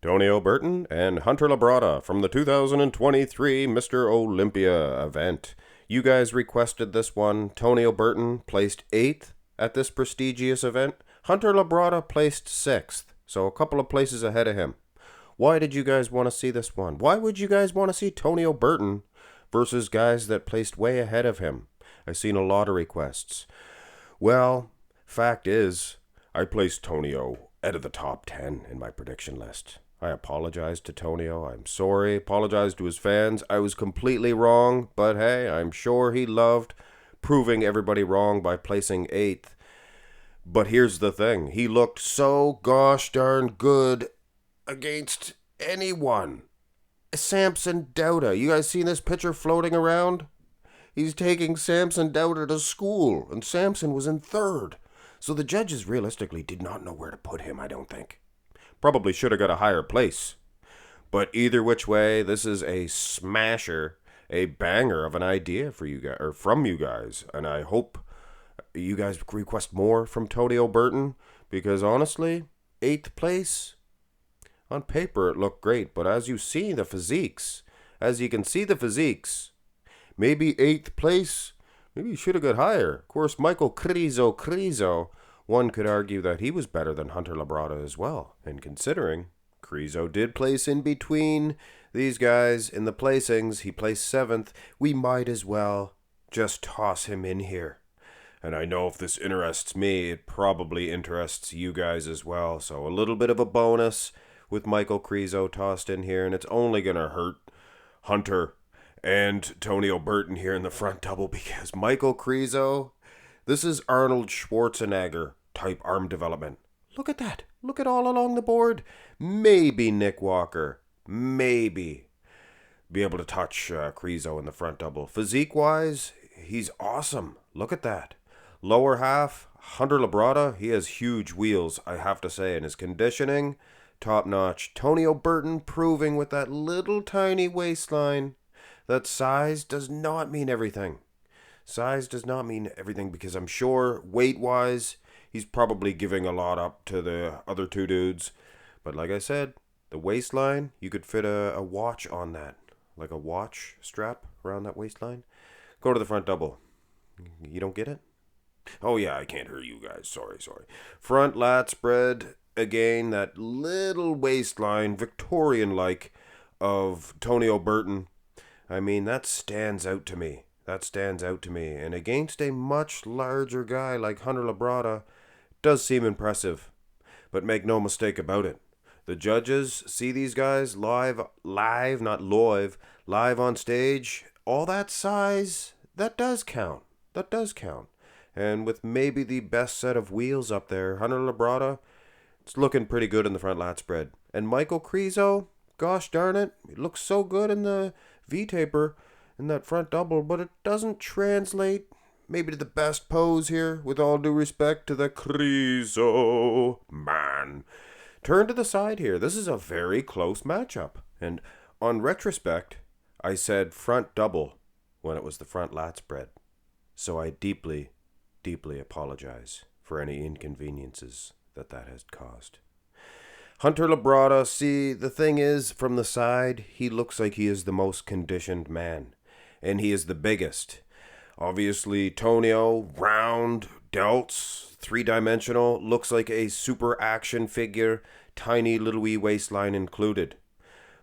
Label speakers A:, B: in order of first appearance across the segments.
A: Tonio Burton and Hunter Labrada from the 2023 Mr. Olympia event. You guys requested this one. Tonio Burton placed 8th at this prestigious event. Hunter Labrada placed 6th, so a couple of places ahead of him. Why did you guys want to see this one? Why would you guys want to see Tonio Burton versus guys that placed way ahead of him? I've seen a lot of requests. Well, fact is, I placed Tonio out of the top 10 in my prediction list. I apologize to Tonio. I'm sorry. Apologize to his fans. I was completely wrong, but hey, I'm sure he loved proving everybody wrong by placing 8th. But here's the thing. He looked so gosh darn good against anyone. Samson Dauda. You guys seen this picture floating around? He's taking Samson Dauda to school, and Samson was in 3rd. So the judges realistically did not know where to put him, I don't think. Probably should have got a higher place. But either which way, this is a smasher, a banger of an idea for you guys, or from you guys. And I hope you guys request more from Tonio Burton, because honestly, 8th place, on paper it looked great. But as you see the physiques, maybe 8th place, maybe you should have got higher. Of course, Michal Krizo, one could argue that he was better than Hunter Labrada as well. And considering Krizo did place in between these guys in the placings, he placed 7th, we might as well just toss him in here. And I know if this interests me, it probably interests you guys as well. So a little bit of a bonus with Michal Krizo tossed in here, and it's only going to hurt Hunter and Tonio Burton here in the front double, because Michal Krizo, this is Arnold Schwarzenegger type arm development. Look at that. Look at all along the board. Maybe Nick Walker. Maybe be able to touch Krizo in the front double. Physique-wise, he's awesome. Look at that. Lower half, Hunter Labrada, he has huge wheels, I have to say, and his conditioning, top-notch. Tonio Burton proving with that little tiny waistline that size does not mean everything. Size does not mean everything, because I'm sure weight-wise, he's probably giving a lot up to the other two dudes. But like I said, the waistline, you could fit a watch on that. Like a watch strap around that waistline. Go to the front double. You don't get it? Oh yeah, I can't hear you guys. Sorry. Front lat spread. Again, that little waistline, Victorian-like, of Tonio Burton. I mean, that stands out to me. And against a much larger guy like Hunter Labrada, does seem impressive. But make no mistake about it. The judges see these guys live on stage. All that size, that does count. And with maybe the best set of wheels up there, Hunter Labrada, it's looking pretty good in the front lat spread. And Michal Krizo, gosh darn it, looks so good in the V-taper in that front double, but it doesn't translate maybe to the best pose here, with all due respect to the Krizo man. Turn to the side here. This is a very close matchup. And on retrospect, I said front double when it was the front lat spread. So I deeply apologize for any inconveniences that has caused. Hunter Labrada, see, the thing is, from the side, he looks like he is the most conditioned man. And he is the biggest. Obviously, Tonio, round, delts, 3-dimensional, looks like a super action figure, tiny little wee waistline included.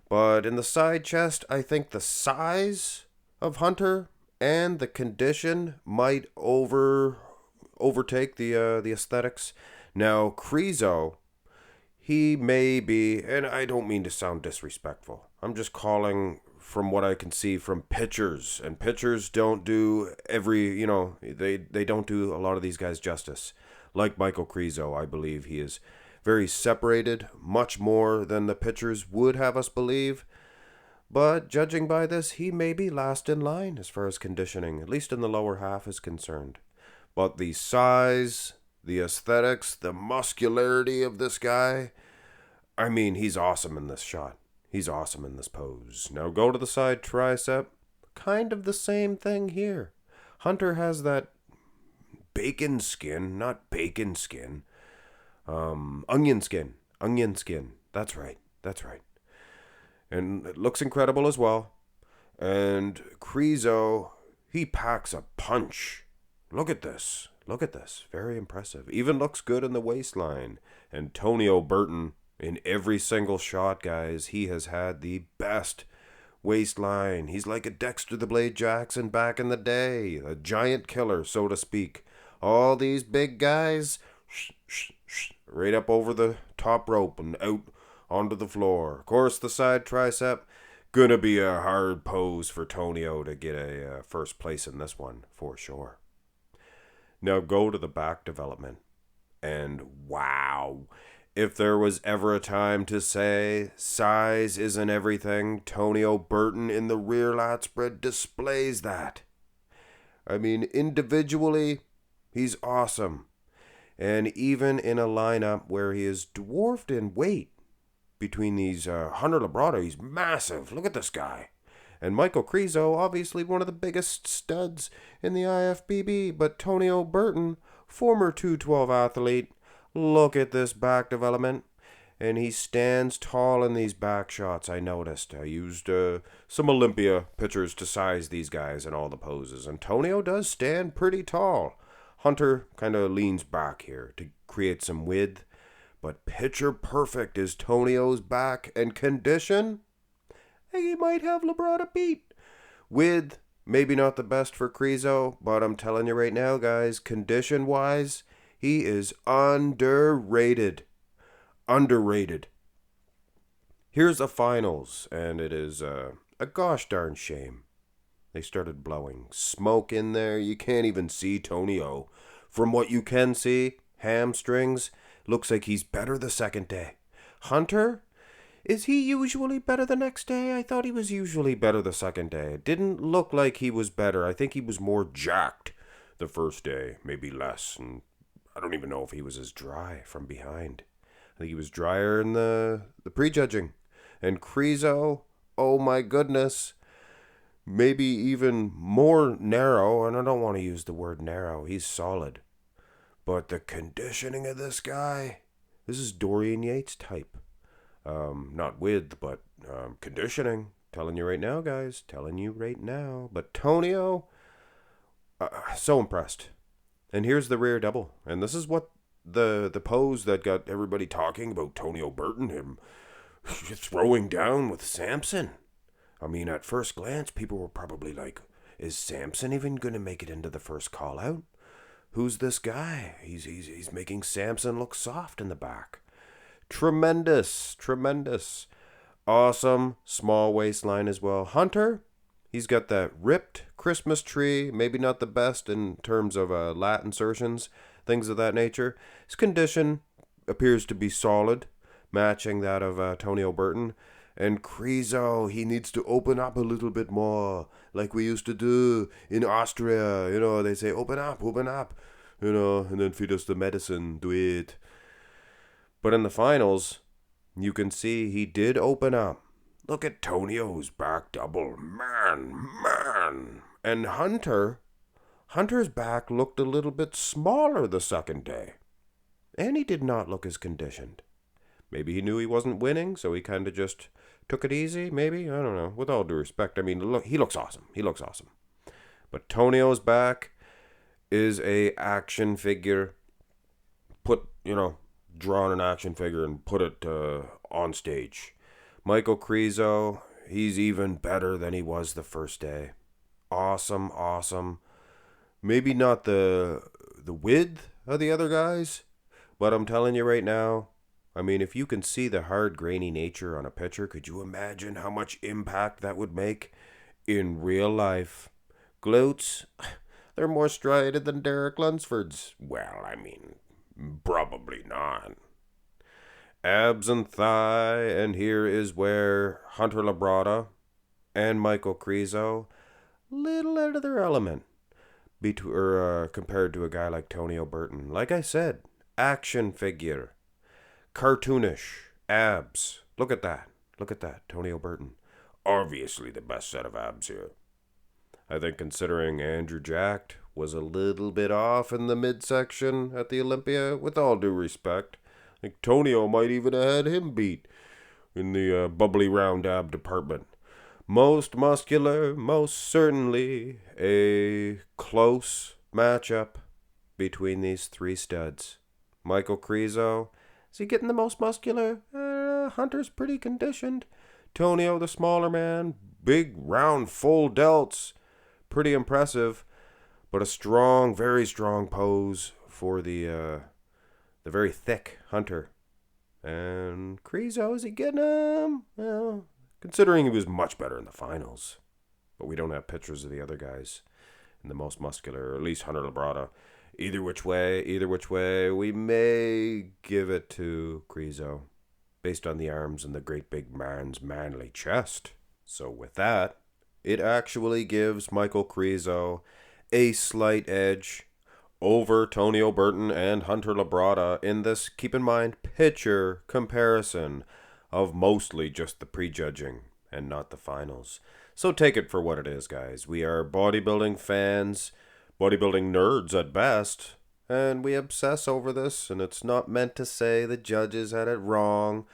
A: But in the side chest, I think the size of Hunter and the condition might overtake the aesthetics. Now, Krizo, he may be, and I don't mean to sound disrespectful, I'm just calling from what I can see from pitchers, and pitchers don't do they don't do a lot of these guys justice. Like Michal Krizo, I believe he is very separated, much more than the pitchers would have us believe. But judging by this, he may be last in line as far as conditioning, at least in the lower half is concerned. But the size, the aesthetics, the muscularity of this guy, I mean, he's awesome in this shot. He's awesome in this pose. Now go to the side tricep. Kind of the same thing here. Hunter has that onion skin. That's right. That's right. And it looks incredible as well. And Krizo, he packs a punch. Look at this. Look at this. Very impressive. Even looks good in the waistline. And Tonio Burton, in every single shot, guys, he has had the best waistline. He's like a Dexter the Blade Jackson back in the day. A giant killer, so to speak. All these big guys, right up over the top rope and out onto the floor. Of course, the side tricep, gonna be a hard pose for Tonio to get a first place in this one, for sure. Now go to the back development. And wow, if there was ever a time to say size isn't everything, Tonio Burton in the rear lat spread displays that. I mean, individually, he's awesome. And even in a lineup where he is dwarfed in weight between these Hunter Labrada, he's massive. Look at this guy. And Michal Krizo, obviously one of the biggest studs in the IFBB. But Tonio Burton, former 212 athlete, look at this back development. And he stands tall in these back shots, I noticed. I used some Olympia pictures to size these guys in all the poses. And Tonio does stand pretty tall. Hunter kind of leans back here to create some width. But picture perfect is Tonio's back and condition. He might have Labrada beat. Width, maybe not the best for Krizo, but I'm telling you right now, guys, condition-wise, he is underrated. Underrated. Here's the finals, and it is a gosh darn shame. They started blowing smoke in there. You can't even see Tonio. From what you can see, hamstrings, looks like he's better the second day. Hunter, is he usually better the next day? I thought he was usually better the second day. It didn't look like he was better. I think he was more jacked the first day, maybe less. And I don't even know if he was as dry from behind. I think he was drier in the prejudging. And Krizo, oh my goodness, maybe even more narrow. And I don't want to use the word narrow. He's solid. But the conditioning of this guy, this is Dorian Yates type. Not width, but conditioning. Telling you right now, guys. Telling you right now. But Tonio, so impressed. And here's the rear double. And this is what the pose that got everybody talking about Tonio Burton, him throwing down with Samson. I mean, at first glance, people were probably like, is Samson even going to make it into the first call out? Who's this guy? He's making Samson look soft in the back. Tremendous. Awesome. Small waistline as well. Hunter, he's got that ripped Christmas tree. Maybe not the best in terms of lat insertions, things of that nature. His condition appears to be solid, matching that of Tonio Burton. And Krizo, he needs to open up a little bit more, like we used to do in Austria. You know, they say, open up, you know, and then feed us the medicine, do it. But in the finals, you can see he did open up. Look at Tonio's back double. Man. And Hunter's back looked a little bit smaller the second day. And he did not look as conditioned. Maybe he knew he wasn't winning, so he kind of just took it easy, maybe? I don't know. With all due respect, I mean, look, he looks awesome. But Tonio's back is a action figure. Drawn an action figure and put it on stage. Michal Krizo, he's even better than he was the first day. Awesome. Maybe not the width of the other guys, but I'm telling you right now, I mean, if you can see the hard, grainy nature on a picture, could you imagine how much impact that would make in real life? Glutes, they're more striated than Derek Lunsford's. Well, I mean, probably not. Abs and thigh, and here is where Hunter Labrada and Michal Krizo, little out of their element, compared to a guy like Tonio Burton. Like I said, action figure, cartoonish, abs. Look at that, Tonio Burton. Obviously the best set of abs here. I think considering Andrew Jacked was a little bit off in the midsection at the Olympia, with all due respect, I think Tonio might even have had him beat. in the bubbly round ab department. Most muscular, most certainly a close matchup between these three studs. Michal Krizo, is he getting the most muscular? Hunter's pretty conditioned. Tonio, the smaller man, big, round, full delts, pretty impressive, but a strong, very strong pose for the very thick Hunter. And Krizo, is he getting him? Well, considering he was much better in the finals. But we don't have pictures of the other guys in the most muscular, or at least Hunter Labrada. Either which way, we may give it to Krizo, based on the arms and the great big man's manly chest. So with that, it actually gives Michal Krizo a slight edge over Tonio Burton and Hunter Labrada in this, keep in mind, picture comparison of mostly just the prejudging and not the finals. So take it for what it is, guys. We are bodybuilding fans, bodybuilding nerds at best, and we obsess over this, and it's not meant to say the judges had it wrong.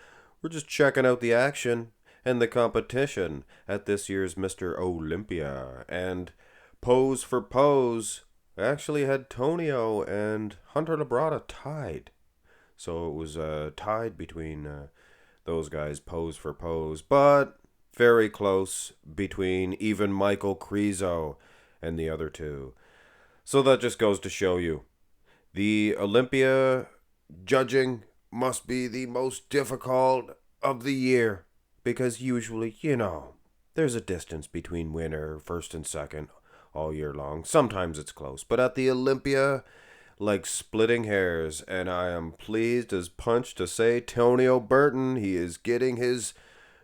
A: We're just checking out the action and the competition at this year's Mr. Olympia. And pose for pose, actually had Tonio and Hunter Labrada tied. So it was tied between those guys, pose for pose, but very close between even Michal Krizo and the other two. So that just goes to show you, the Olympia judging must be the most difficult of the year, because usually, there's a distance between winner, first and second, all year long. Sometimes it's close, but at the Olympia, like splitting hairs. And I am pleased as punch to say Tonio Burton, he is getting his,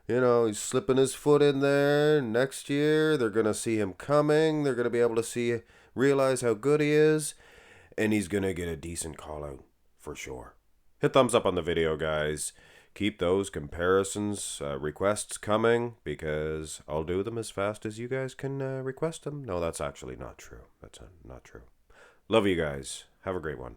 A: he's slipping his foot in there. Next year, they're going to see him coming. They're going to be able to realize how good he is, and he's going to get a decent call out for sure. Hit thumbs up on the video, guys. Keep those comparisons, requests coming, because I'll do them as fast as you guys can request them. No, that's actually not true. That's not true. Love you guys. Have a great one.